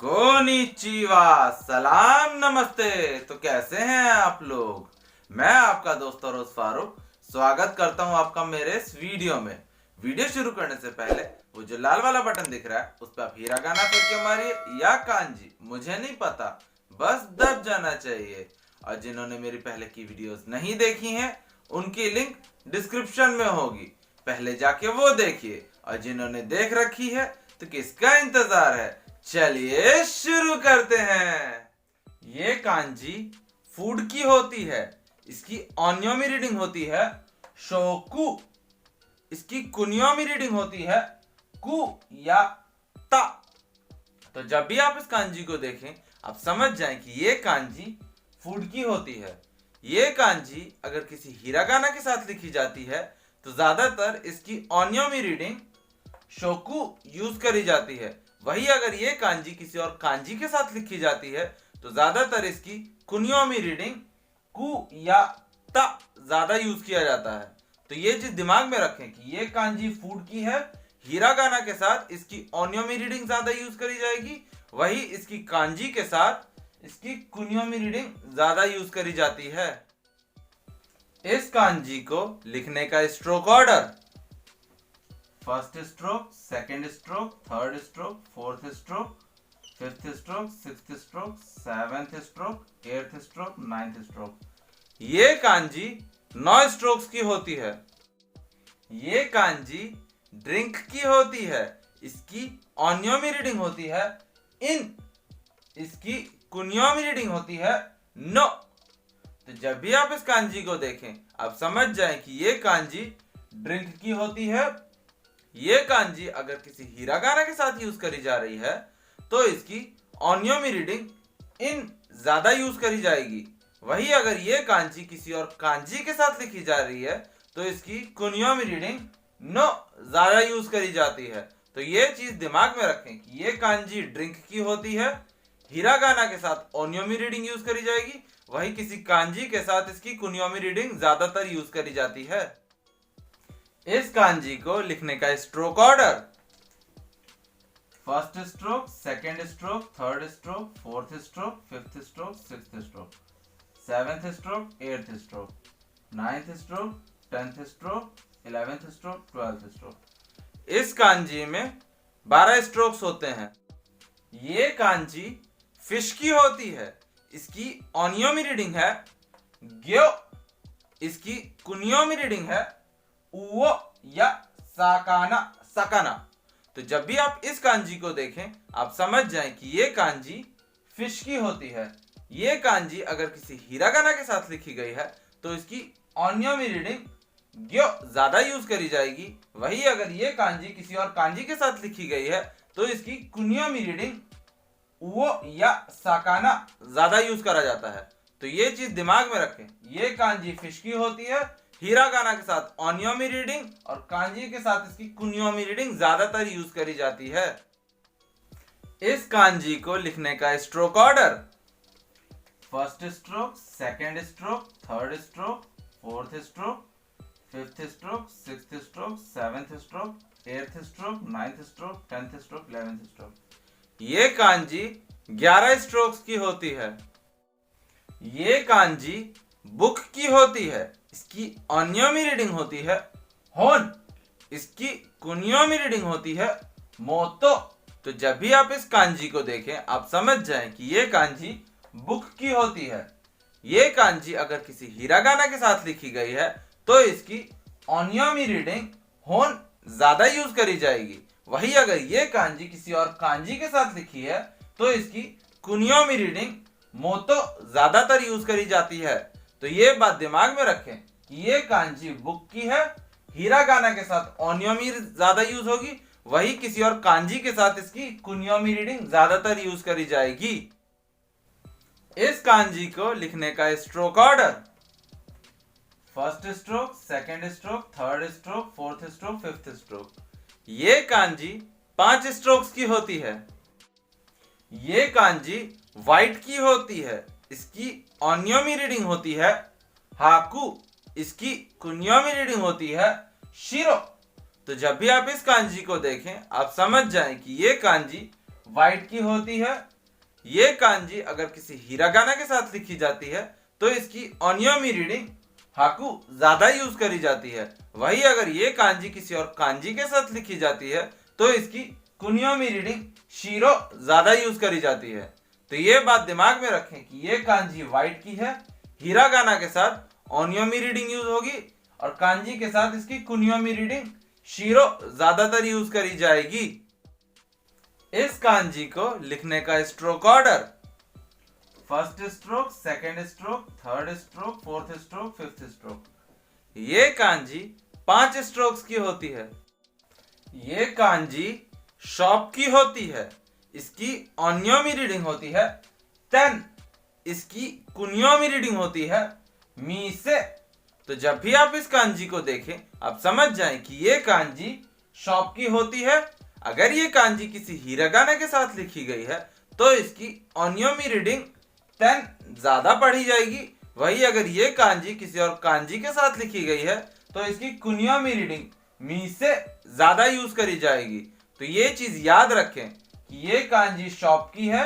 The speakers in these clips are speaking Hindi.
कोनिचिवा, सलाम नमस्ते। तो कैसे हैं आप लोग। मैं आपका दोस्त रोज फारूक स्वागत करता हूं आपका मेरे इस वीडियो में। वीडियो शुरू करने से पहले वो जो लाल वाला बटन दिख रहा है उस पर आप हिरागाना फेंक के मारिए या कांजी, मुझे नहीं पता, बस दब जाना चाहिए। और जिन्होंने मेरी पहले की वीडियोस नहीं देखी हैं उनकी लिंक डिस्क्रिप्शन में होगी, पहले जाके वो देखिए। और जिन्होंने देख रखी है तो किसका इंतजार है, चलिए शुरू करते हैं। ये कांजी फूड की होती है, इसकी ओनियोमी रीडिंग होती है शोकु, इसकी कुनियोमी रीडिंग होती है कु या ता। तो जब भी आप इस कांजी को देखें आप समझ जाएं कि ये कांजी फूड की होती है। ये कांजी अगर किसी हिरागाना के साथ लिखी जाती है तो ज्यादातर इसकी ओनियोमी रीडिंग शोकु यूज करी जाती है। वही अगर ये कांजी किसी और कांजी के साथ लिखी जाती है तो ज्यादातर इसकी कुनियोमी रीडिंग कु या ता ज्यादा यूज किया जाता है। तो ये चीज दिमाग में रखें कि ये कांजी फूड की है, हिरागाना के साथ इसकी ओनियोमी रीडिंग ज्यादा यूज करी जाएगी, वही इसकी कांजी के साथ इसकी कुनियोमी रीडिंग ज्यादा यूज करी जाती है। इस कांजी को लिखने का stroke order, first stroke, second stroke, third stroke, fourth stroke, fifth stroke, sixth stroke, seventh stroke, eighth stroke, ninth stroke. ये कांजी 9 स्ट्रोक्स की होती है। ये कांजी ड्रिंक की होती है, इसकी ओनियोमी रीडिंग होती है इन, इसकी कुनियोमी रीडिंग होती है नो। तो जब भी आप इस कांजी को देखें आप समझ जाएं कि ये कांजी ड्रिंक की होती है। ये कांजी अगर किसी हिरागाना के साथ यूज करी जा रही है तो इसकी ओनियोमी रीडिंग इन ज्यादा यूज करी जाएगी। वही अगर ये कांजी किसी और कांजी के साथ लिखी जा रही है तो इसकी कुनियोमी रीडिंग नो ज्यादा यूज करी जाती है। तो ये चीज दिमाग में रखें कि ये कांजी ड्रिंक की होती है, हिरागाना के साथ ओनियोमी रीडिंग यूज करी जाएगी, वही किसी कांजी के साथ इसकी कुनियोमी रीडिंग ज्यादातर यूज करी जाती है। इस कांजी को लिखने का stroke order, first stroke, second stroke, third stroke, fourth stroke, fifth stroke, sixth stroke, seventh stroke, eighth stroke, ninth stroke, 10th stroke, 11th stroke, 12th stroke. इस कांजी में 12 स्ट्रोक्स होते हैं। ये कांजी फिश की होती है, इसकी ओनियोमी रीडिंग है ग्यो, इसकी कुनियोमी रीडिंग है उवो या साकाना, सकाना। तो जब भी आप इस कांजी को देखें आप समझ जाएं कि ये कांजी फिश की होती है। ये कांजी अगर किसी हिरागाना के साथ लिखी गई है तो इसकी ओनियोमी रीडिंग ग्यो ज्यादा यूज करी जाएगी, वही अगर ये कांजी किसी और कांजी के साथ लिखी गई है तो इसकी कुनियोमी रीडिंग उवो या साकाना ज्यादा यूज करा जाता है। तो ये चीज दिमाग में रखें, ये कांजी फिश की होती है, हिरागाना के साथ ओनियोमी रीडिंग और कांजी के साथ इसकी कुनियोमी रीडिंग ज्यादातर यूज करी जाती है। इस कांजी को लिखने का stroke order, first stroke, second stroke, third stroke, fourth stroke, fifth stroke, sixth stroke, seventh stroke, eighth stroke, ninth stroke, 10th stroke, 11th stroke. ये कांजी 11 स्ट्रोक्स की होती है। ये कांजी बुक की होती है, इसकी ओनियोमी रीडिंग होती है होन, इसकी कुनियोमी रीडिंग होती है मोतो। तो जब भी आप इस कांजी को देखें आप समझ जाएं कि ये कांजी बुक की होती है। ये कांजी अगर किसी हिरागाना के साथ लिखी गई है तो इसकी ओनियोमी रीडिंग होन ज्यादा यूज करी जाएगी, वही अगर ये कांजी किसी और कांजी के साथ लिखी है तो इसकी कुनियोमी रीडिंग मोतो ज्यादातर यूज करी जाती है। तो ये बात दिमाग में रखें कि ये कांजी बुक की है, हिरागाना के साथ ओनियोमी ज्यादा यूज होगी, वही किसी और कांजी के साथ इसकी कुनियोमी रीडिंग ज्यादातर यूज करी जाएगी। इस कांजी को लिखने का stroke order, first stroke, second stroke, third stroke, fourth stroke, fifth stroke. ये कांजी 5 स्ट्रोक्स की होती है। ये कांजी व्हाइट की होती है, इसकी ओनियोमी रीडिंग होती है हाकू, इसकी कुनियोमी रीडिंग होती है शिरो। तो जब भी आप इस कांजी को देखें आप समझ जाएं कि ये कांजी वाइट की होती है। ये कांजी अगर किसी हिरागाना के साथ लिखी जाती है तो इसकी ओनियोमी रीडिंग हाकू ज्यादा यूज करी जाती है। वही अगर ये कांजी किसी और कांजी के साथ लिखी जाती है तो इसकी कुनियोमी रीडिंग शीरो ज्यादा यूज करी जाती है। तो ये बात दिमाग में रखें कि ये कांजी वाइट की है, हिरागाना के साथ ओनियोमी रीडिंग यूज होगी और कांजी के साथ इसकी कुनियोमी रीडिंग शीरो ज्यादातर यूज करी जाएगी। इस कांजी को लिखने का stroke order, first stroke, second stroke, third stroke, fourth stroke, fifth stroke. ये कांजी 5 स्ट्रोक्स की होती है। ये कांजी शॉप की होती है, इसकी ओनियोमी रीडिंग होती है 10, इसकी कुनियोमी रीडिंग होती है मी से। तो जब भी आप इस कांजी को देखें आप समझ जाएं कि ये कांजी शॉप की होती है। अगर ये कांजी किसी हिरागाना के साथ लिखी गई है तो इसकी ओनियोमी रीडिंग 10 ज्यादा पढ़ी जाएगी। वही अगर ये कांजी किसी और कांजी के साथ लिखी गई है तो इसकी कुनियोमी रीडिंग मी से ज्यादा यूज करी जाएगी। तो ये चीज याद रखें कि ये कांजी शॉप की है,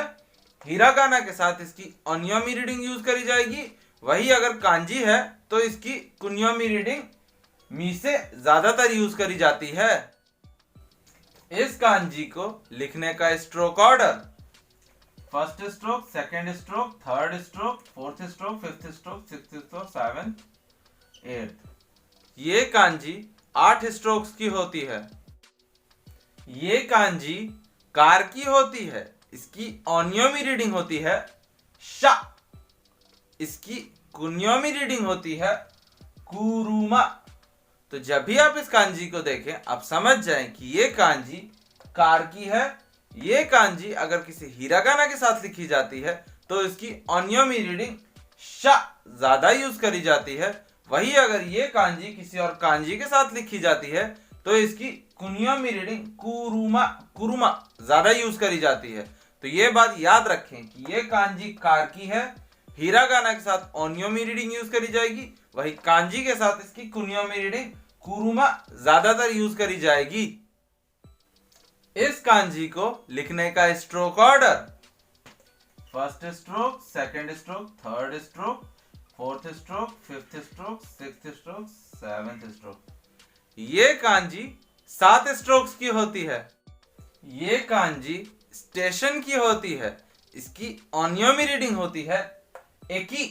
हिरागाना के साथ इसकी ओनियोमी रीडिंग यूज करी जाएगी। वही अगर कांजी है तो इसकी कुनियोमी रीडिंग मी से ज्यादातर यूज करी जाती है। इस कांजी को लिखने का stroke order, first stroke, second stroke, third stroke, fourth stroke, fifth stroke, sixth stroke, seventh, eighth. ये कांजी 8 स्ट्रोक्स की होती है। ये कांजी कार की होती है, इसकी ओनियोमी रीडिंग होती है शा, इसकी कुनियोमी रीडिंग होती है कुरुमा। तो जब भी आप इस कांजी को देखें आप समझ जाएं कि ये कांजी कार की है। ये कांजी अगर किसी हिरागाना के साथ लिखी जाती है तो इसकी ओनियोमी रीडिंग शा ज्यादा यूज करी जाती है। वही अगर ये कांजी किसी और कांजी के साथ लिखी जाती है तो इसकी कुनियोमी रीडिंग कुरुमा ज्यादा यूज करी जाती है। तो ये बात याद रखें कि ये कांजी कार की है, हिरागाना के साथ ओनियोमी रीडिंग यूज करी जाएगी, वही कांजी के साथ इसकी कुनियोमी रीडिंग कुरुमा ज्यादातर यूज करी जाएगी। इस कांजी को लिखने का stroke order, first stroke, second stroke, third stroke, fourth stroke, fifth stroke, sixth stroke, seventh stroke. ये कांजी 7 स्ट्रोक्स की होती है। ये कांजी स्टेशन की होती है, इसकी ओनियोमी रीडिंग होती है एकी,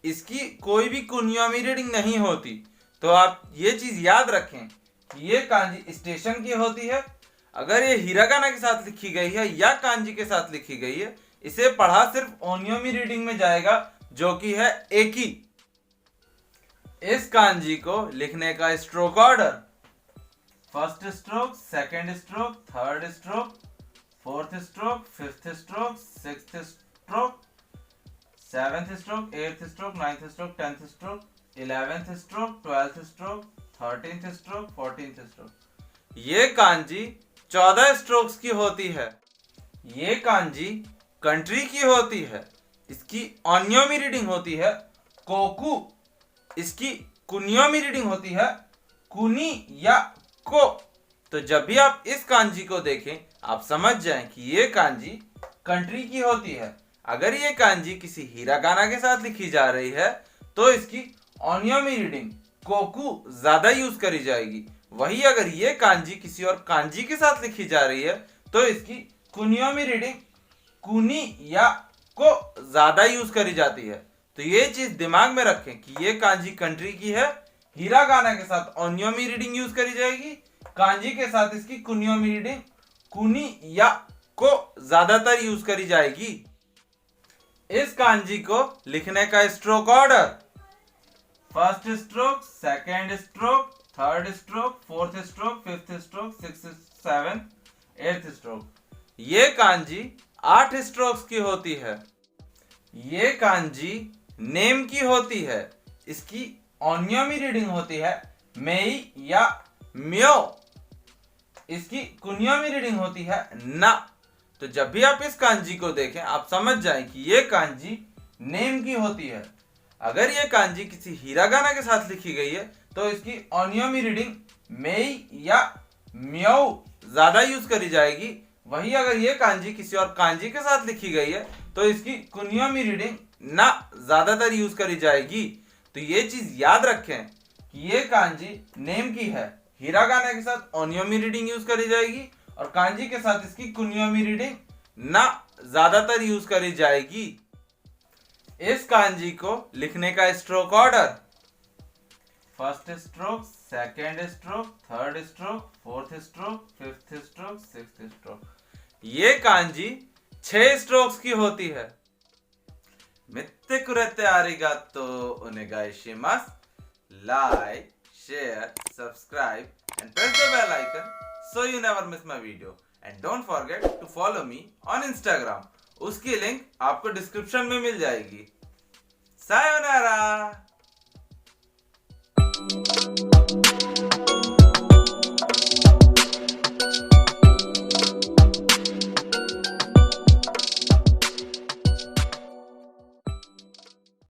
इसकी कोई भी कुनियोमी रीडिंग नहीं होती। तो आप ये चीज याद रखें कि ये कांजी स्टेशन की होती है। अगर ये हिरागाना के साथ लिखी गई है या कांजी के साथ लिखी गई है, इसे पढ़ा सिर्फ ओनियोमी रीडिंग में जाएगा जो कि है एकी। इस कांजी को लिखने का stroke order, first stroke, second stroke, third stroke, fourth stroke, fifth stroke, sixth stroke, seventh stroke, eighth stroke, ninth stroke, 10th stroke, 11th stroke, 12th stroke, 13th stroke, 14th stroke. ये कांजी 14 स्ट्रोक्स की होती है। ये कांजी कंट्री की होती है, इसकी ओनियोमी रीडिंग होती है कोकू, इसकी कुनियोमी रीडिंग होती है कुनी या को। तो जब भी आप इस कांजी को देखें आप समझ जाएं कि ये कांजी कंट्री की होती है। अगर ये कांजी किसी हिरागाना के साथ लिखी जा रही है तो इसकी ओनियोमी रीडिंग कोकू ज्यादा यूज करी जाएगी। वही अगर ये कांजी किसी और कांजी के साथ लिखी जा रही है तो इसकी कुनियोमी रीडिंग कुनी या को ज्यादा यूज करी जाती है। तो ये चीज दिमाग में रखें कि ये कांजी कंट्री की है, हिरागाना के साथ ओनियोमी रीडिंग यूज करी जाएगी, कांजी के साथ इसकी कुनियोमी रीडिंग कुनी या को ज्यादातर यूज करी जाएगी। इस कांजी को लिखने का stroke order, first stroke, second stroke, third stroke, fourth stroke, fifth stroke, sixth, seventh, eighth stroke. ये कांजी 8 स्ट्रोक्स की होती है। ये कांजी नेम की होती है, इसकी ओनियोमी रीडिंग होती है मेई या म्यो, इसकी कुनियोमी रीडिंग होती है ना। तो जब भी आप इस कांजी को देखें आप समझ जाएं कि ये कांजी नेम की होती है। अगर ये कांजी किसी हिरागाना के साथ लिखी गई है तो इसकी ओनियोमी रीडिंग मेई या म्यो ज्यादा यूज करी जाएगी। वही अगर ये कांजी किसी और कांजी के साथ लिखी गई है तो इसकी कुनियोमी रीडिंग ना ज्यादातर यूज करी जाएगी। तो ये चीज याद रखें कि ये कांजी नेम की है, हिरागाना के साथ ओनियोमी रीडिंग यूज करी जाएगी और कांजी के साथ इसकी कुनियोमी रीडिंग ना ज्यादातर यूज करी जाएगी। इस कांजी को लिखने का stroke order, first stroke, second stroke, third stroke, fourth stroke, fifth stroke, sixth stroke. ये कांजी 6 स्ट्रोक्स की होती है। मित्ते कुरेते आरिगातो ओनेगाइशिमासु। Like, share, subscribe and press the bell icon so you never miss my video. And don't forget to follow me on Instagram. उसकी लिंक आपको डिस्क्रिप्शन में मिल जाएगी। सायोनारा।